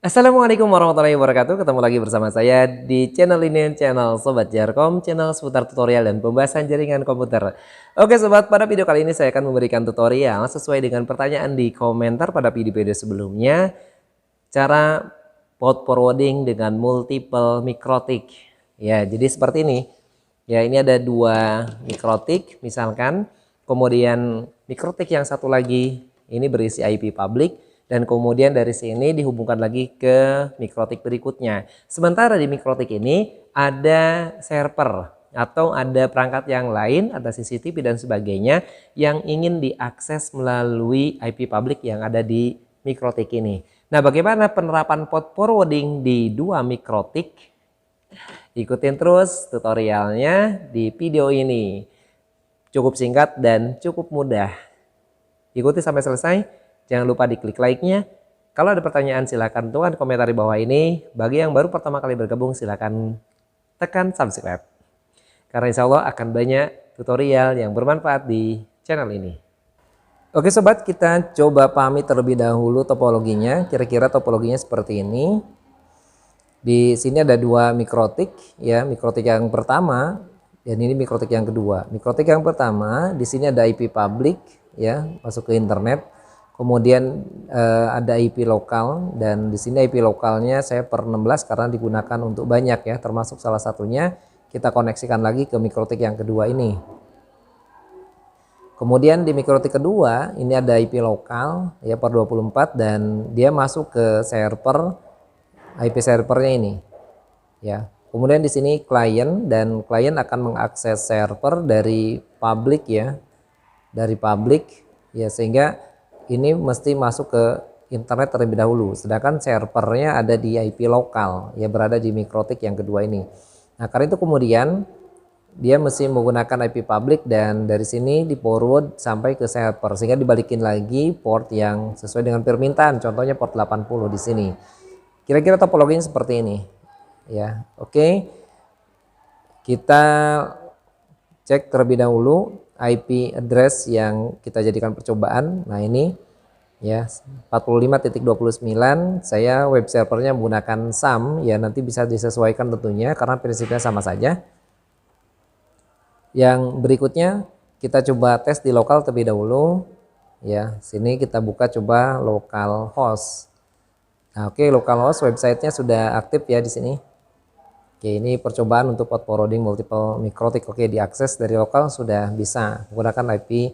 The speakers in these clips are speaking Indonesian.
Assalamualaikum warahmatullahi wabarakatuh. Ketemu lagi bersama saya di channel ini, channel Sobat Jarkom, channel seputar tutorial dan pembahasan jaringan komputer. Oke sobat, pada video kali ini saya akan memberikan tutorial sesuai dengan pertanyaan di komentar pada video-video sebelumnya. Cara port forwarding dengan multiple mikrotik. Ya, jadi seperti ini. Ya, ini ada dua mikrotik misalkan. Kemudian mikrotik yang satu lagi ini berisi IP public. Dan kemudian dari sini dihubungkan lagi ke mikrotik berikutnya. Sementara di mikrotik ini ada server atau ada perangkat yang lain, ada CCTV dan sebagainya yang ingin diakses melalui IP public yang ada di mikrotik ini. Nah, bagaimana penerapan port forwarding di dua mikrotik? Ikutin terus tutorialnya di video ini. Cukup singkat dan cukup mudah. Ikuti sampai selesai. Jangan lupa diklik like-nya. Kalau ada pertanyaan silahkan tuliskan komentar di bawah ini. Bagi yang baru pertama kali bergabung silahkan tekan subscribe. Karena insya Allah akan banyak tutorial yang bermanfaat di channel ini. Oke sobat, kita coba pahami terlebih dahulu topologinya. Kira-kira topologinya seperti ini. Di sini ada dua mikrotik, ya. Mikrotik yang pertama dan ini mikrotik yang kedua. Mikrotik yang pertama di sini ada IP public, ya, masuk ke internet. Kemudian ada IP lokal dan di sini IP lokalnya saya per 16 karena digunakan untuk banyak, ya, termasuk salah satunya kita koneksikan lagi ke mikrotik yang kedua ini. Kemudian di mikrotik kedua ini ada IP lokal, ya, per 24 dan dia masuk ke server, IP servernya ini, ya. Kemudian di sini klien dan klien akan mengakses server dari public, ya, dari public, ya, sehingga ini mesti masuk ke internet terlebih dahulu. Sedangkan servernya ada di IP lokal, ya, berada di mikrotik yang kedua ini. Nah, karena itu kemudian dia mesti menggunakan IP public dan dari sini di forward sampai ke server sehingga dibalikin lagi port yang sesuai dengan permintaan. Contohnya port 80 di sini. Kira-kira topologinya seperti ini, ya. Oke. Kita cek terlebih dahulu IP address yang kita jadikan percobaan. Nah, ini, ya, 45.29. Saya web servernya menggunakan SAM, ya, nanti bisa disesuaikan tentunya karena prinsipnya sama saja. Yang berikutnya kita coba tes di lokal terlebih dahulu, ya. Sini kita buka coba localhost. Nah, oke, localhost websitenya sudah aktif, ya, di sini. Oke, ini percobaan untuk port forwarding multiple mikrotik. Oke, diakses dari lokal sudah bisa menggunakan IP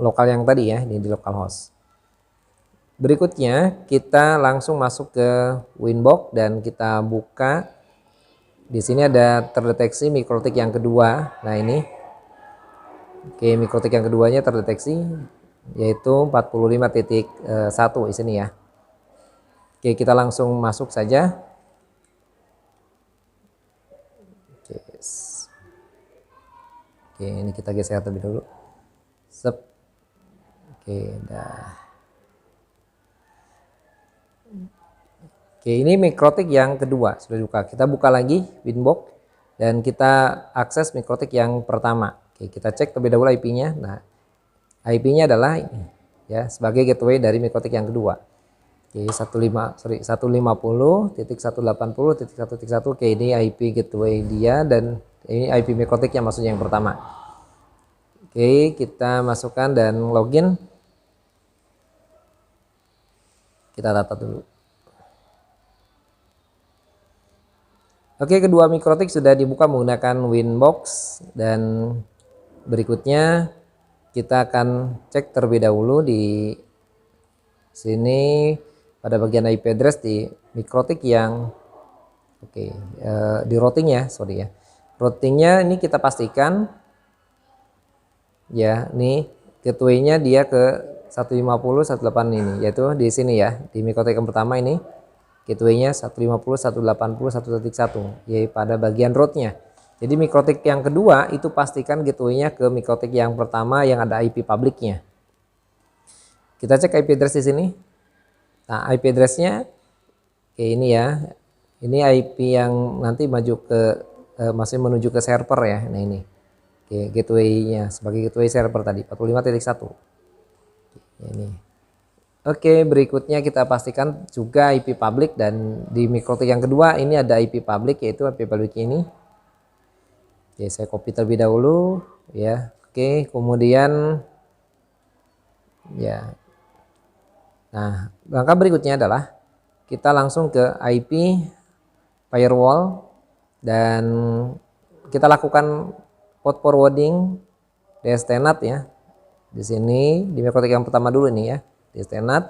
lokal yang tadi, ya, ini di localhost. Berikutnya kita langsung masuk ke Winbox dan kita buka. Di sini ada terdeteksi mikrotik yang kedua. Nah, ini. Oke, mikrotik yang keduanya terdeteksi yaitu 45.1 di sini, ya. Oke, kita langsung masuk saja. Oke, ini kita geser terlebih dulu. Sep. Oke, dah. Oke, ini mikrotik yang kedua sudah dibuka. Kita buka lagi Winbox dan kita akses mikrotik yang pertama. Oke, kita cek terlebih dahulu IP-nya. Nah, IP-nya adalah ini, ya, sebagai gateway dari mikrotik yang kedua. Oke, 150.180.1.1. Oke, ini IP gateway dia dan ini IP mikrotiknya maksudnya yang pertama. Oke, kita masukkan dan login. Kita tata dulu. Oke, kedua mikrotik sudah dibuka menggunakan Winbox dan berikutnya kita akan cek terlebih dahulu di sini pada bagian IP address di mikrotik yang di routing, ya, sorry, ya. Routingnya ini kita pastikan, ya, nih gateway-nya dia ke 150.180 ini, yaitu di sini, ya, di mikrotik yang pertama ini gateway-nya 150.180.1.1, yaitu pada bagian rootnya. Jadi mikrotik yang kedua itu pastikan gateway-nya ke mikrotik yang pertama yang ada IP publiknya. Kita cek IP address di sini. Nah, IP address-nya ini, ya. Ini IP yang nanti maju ke masih menuju ke server, ya. Nah, ini. Oke, gateway-nya sebagai gateway server tadi 45.1. Ini. Oke, berikutnya kita pastikan juga IP public, dan di mikrotik yang kedua ini ada IP public, yaitu IP public ini. Oke, saya copy terlebih dahulu ya. Oke, kemudian ya. Nah, langkah berikutnya adalah kita langsung ke IP firewall dan kita lakukan port forwarding DSTNAT ya. Di sini di mikrotik yang pertama dulu nih ya, DSTNAT,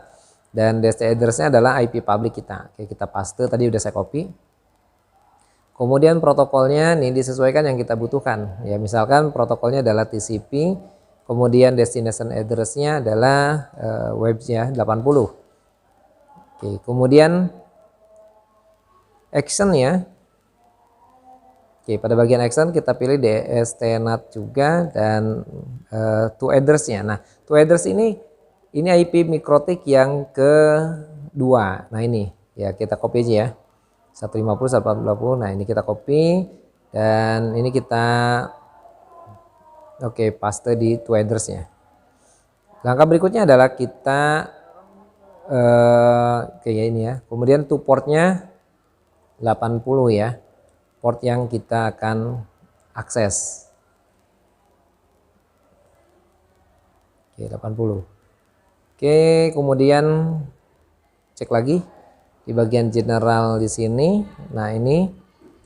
dan DST address-nya adalah IP public kita. Oke, kita paste, tadi udah saya copy. Kemudian protokolnya nih disesuaikan yang kita butuhkan. Ya, misalkan protokolnya adalah TCP, kemudian destination address-nya adalah webnya 80. Oke, kemudian action ya. Oke, pada bagian action kita pilih DSTNAT juga, dan to address-nya. Nah, to address ini IP mikrotik yang kedua. Nah, ini ya kita copy aja ya. 150 140. Nah, ini kita copy dan ini kita paste di to address-nya. Langkah berikutnya adalah kita kayak ini ya. Kemudian to port-nya 80 ya. Port yang kita akan akses. Oke, 80. Oke, kemudian cek lagi di bagian general di sini. Nah, ini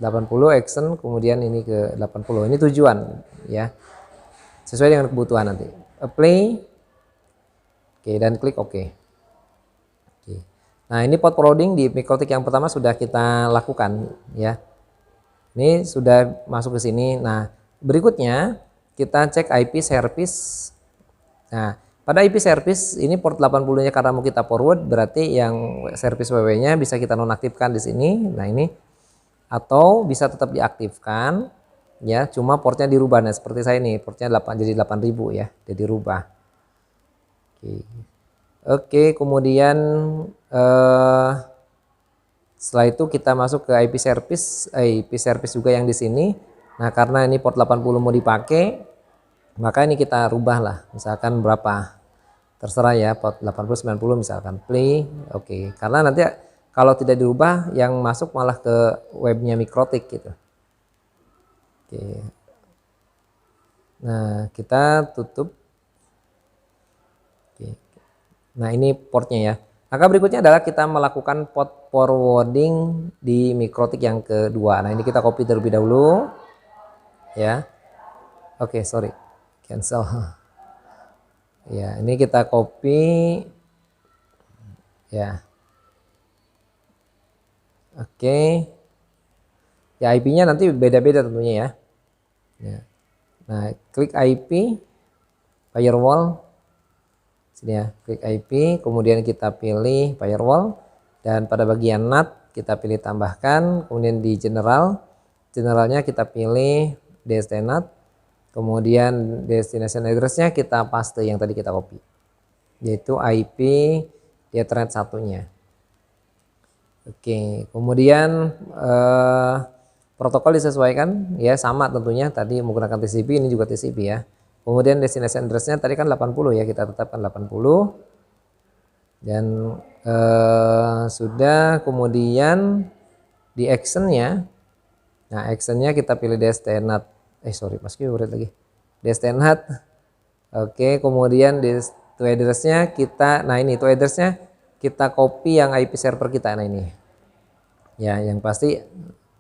80 action, kemudian ini ke 80. Ini tujuan ya. Sesuai dengan kebutuhan nanti. Apply. Oke, dan klik OK. Oke. Nah, ini port forwarding di mikrotik yang pertama sudah kita lakukan ya. Ini sudah masuk ke sini. Nah, berikutnya kita cek IP service. Nah, pada IP service ini port 80-nya karena mau kita forward, berarti yang service WW-nya bisa kita nonaktifkan di sini. Nah, ini atau bisa tetap diaktifkan ya, cuma portnya dirubah. Nah, seperti saya ini portnya 8 jadi 8000 ya, jadi dirubah. Oke, kemudian setelah itu kita masuk ke IP service juga yang di sini. Nah, karena ini port 80 mau dipakai, maka ini kita rubah lah, misalkan berapa, terserah ya, port 80 90 misalkan, play. Oke, karena nanti kalau tidak dirubah yang masuk malah ke webnya mikrotik gitu. Oke. Nah, kita tutup. Oke. Nah, ini portnya ya. Langkah berikutnya adalah kita melakukan port forwarding di mikrotik yang kedua. Nah, ini kita copy terlebih dahulu ya. Oke, sorry, cancel ya. Ini kita copy ya. Oke ya, IP-nya nanti beda-beda tentunya ya. Nah, klik IP firewall sini ya, klik IP, kemudian kita pilih firewall, dan pada bagian NAT kita pilih tambahkan, kemudian di generalnya kita pilih DSTNAT, kemudian destination address-nya kita paste yang tadi kita copy, yaitu IP di Ethernet satunya. Oke, kemudian protokol disesuaikan ya, sama tentunya, tadi menggunakan TCP, ini juga TCP ya. Kemudian destination address-nya tadi kan 80 ya, kita tetapkan 80. Dan sudah, kemudian di action-nya, nah action-nya kita pilih DSTNAT, lagi DSTNAT. Oke, kemudian di to address-nya kita, nah ini to address-nya kita copy yang IP server kita. Nah, ini ya, yang pasti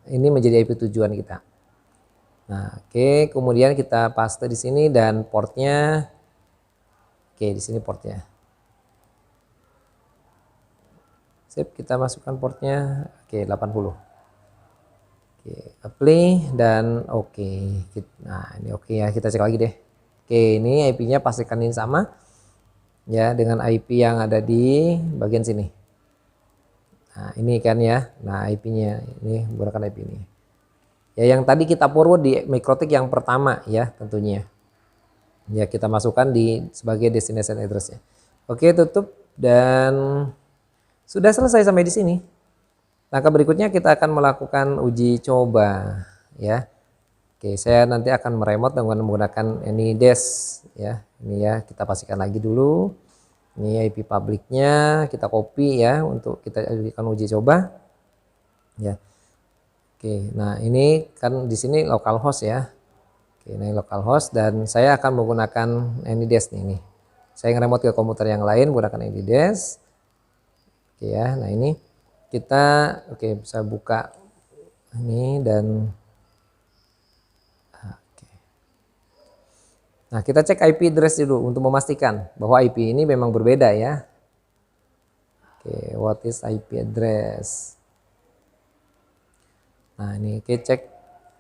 ini menjadi IP tujuan kita. Nah, oke, kemudian kita paste di sini, dan portnya, oke, di sini portnya. Sip, kita masukkan portnya, oke, 80. Oke, apply dan oke. Nah, ini oke ya, kita cek lagi deh. Oke, ini IP-nya pastikan ini sama ya dengan IP yang ada di bagian sini. Nah, ini kan ya. Nah, IP-nya ini menggunakan IP ini. Ya, yang tadi kita forward di mikrotik yang pertama ya, tentunya. Ya, kita masukkan sebagai destination address-nya. Oke, tutup, dan sudah selesai sampai di sini. Langkah berikutnya kita akan melakukan uji coba ya. Oke, saya nanti akan meremote dengan menggunakan AnyDesk ya. Ini ya, kita pastikan lagi dulu. Ini IP publiknya kita copy ya untuk kita jadikan uji coba ya. Oke, nah ini kan di sini localhost ya. Oke, nah ini localhost dan saya akan menggunakan AnyDesk nih. Saya nge-remote ke komputer yang lain menggunakan AnyDesk. Oke ya, nah ini kita bisa buka ini dan nah kita cek IP address dulu untuk memastikan bahwa IP ini memang berbeda ya. Oke, what is IP address? Nah ini kita cek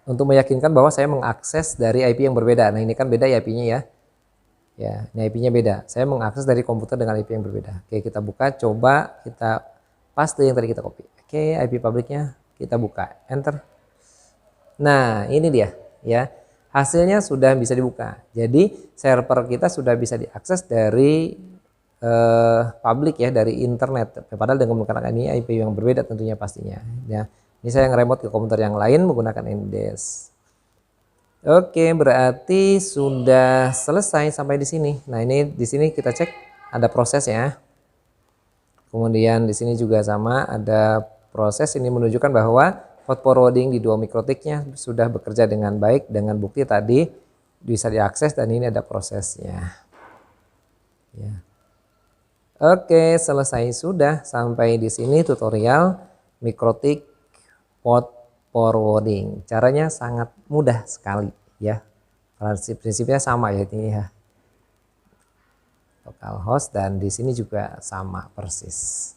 untuk meyakinkan bahwa saya mengakses dari IP yang berbeda. Nah ini kan beda ya IP-nya ya. Ya, ini IP-nya beda. Saya mengakses dari komputer dengan IP yang berbeda. Oke, kita buka, coba kita paste yang tadi kita copy. Oke, IP publiknya kita buka, enter. Nah ini dia ya. Hasilnya sudah bisa dibuka. Jadi server kita sudah bisa diakses dari publik ya, dari internet. Padahal dengan menggunakan ini IP yang berbeda tentunya pastinya. Ya, ini saya nge-remote ke komputer yang lain menggunakan AnyDesk. Oke, berarti sudah selesai sampai di sini. Nah ini di sini kita cek ada proses ya. Kemudian di sini juga sama ada proses, ini menunjukkan bahwa hot forwarding di dua mikrotiknya sudah bekerja dengan baik dengan bukti tadi bisa diakses dan ini ada prosesnya. Ya. Oke, selesai sudah sampai di sini tutorial mikrotik port forwarding. Caranya sangat mudah sekali ya. Prinsipnya sama ya ini ya. Localhost dan di sini juga sama persis.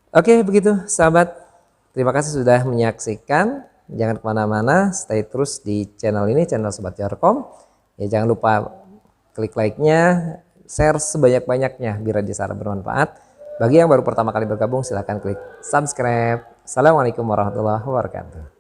Oke, begitu sahabat. Terima kasih sudah menyaksikan. Jangan kemana-mana, stay terus di channel ini, channel Sobat Jarkom. Ya jangan lupa klik like-nya, share sebanyak-banyaknya biar bisa bermanfaat. Bagi yang baru pertama kali bergabung silahkan klik subscribe. Assalamualaikum warahmatullahi wabarakatuh.